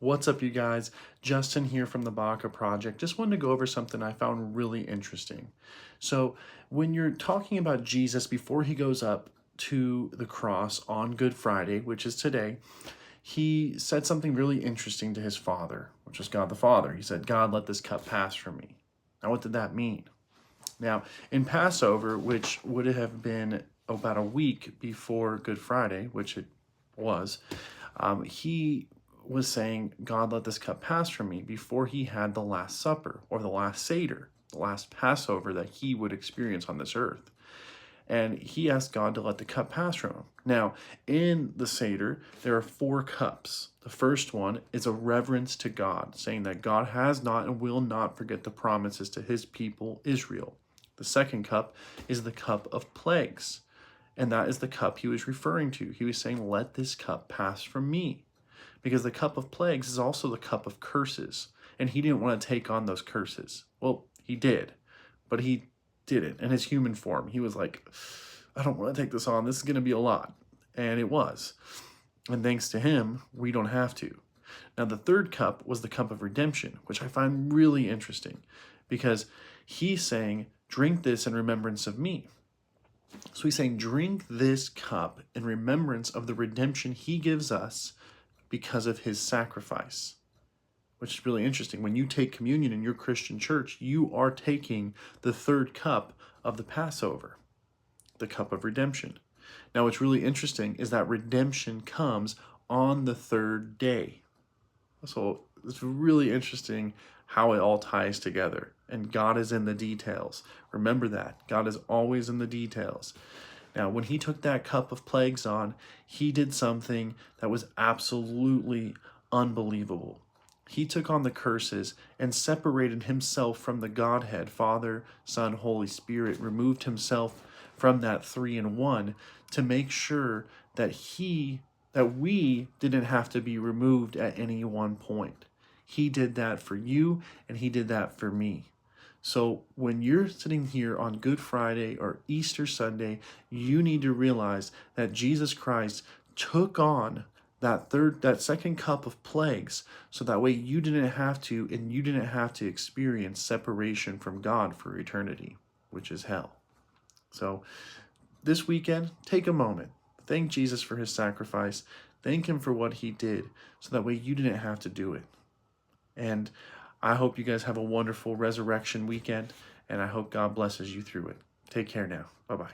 What's up, you guys? Justin here from the Baca Project. Just wanted to go over something I found really interesting. So, when you're talking about Jesus before he goes up to the cross on Good Friday, which is today, he said something really interesting to his Father, which is God the Father. He said, "God, let this cup pass from me." Now, what did that mean? Now, in Passover, which would have been about a week before Good Friday, which it was, he was saying, "God, let this cup pass from me," before he had the Last Supper or the Last Seder, the last Passover that he would experience on this earth. And he asked God to let the cup pass from him. Now, in the Seder, there are 4 cups. The first one is a reverence to God, saying that God has not and will not forget the promises to his people, Israel. The second cup is the cup of plagues, and that is the cup he was referring to. He was saying, "Let this cup pass from me," because the cup of plagues is also the cup of curses, and he didn't want to take on those curses. Well, he did, but he did it in his human form. He was like, "I don't want to take this on. This is going to be a lot," and it was. And thanks to him, we don't have to. Now, the third cup was the cup of redemption, which I find really interesting because he's saying, "Drink this in remembrance of me." So he's saying, drink this cup in remembrance of the redemption he gives us because of his sacrifice, which is really interesting. When you take communion in your Christian church, you are taking the third cup of the Passover, the cup of redemption. Now, what's really interesting is that redemption comes on the third day. So it's really interesting how it all ties together. And God is in the details. Remember that. God is always in the details. Now, when he took that cup of plagues on, he did something that was absolutely unbelievable. He took on the curses and separated himself from the Godhead, Father, Son, Holy Spirit, removed himself from that 3-in-1 to make sure that we didn't have to be removed at any one point. He did that for you, and he did that for me. So when you're sitting here on Good Friday or Easter Sunday, you need to realize that Jesus Christ took on that second cup of plagues, so that way you didn't have to, and you didn't have to experience separation from God for eternity, which is hell. So this weekend, take a moment. Thank Jesus for his sacrifice. Thank him for what he did, so that way you didn't have to do it. And I hope you guys have a wonderful resurrection weekend, and I hope God blesses you through it. Take care now. Bye-bye.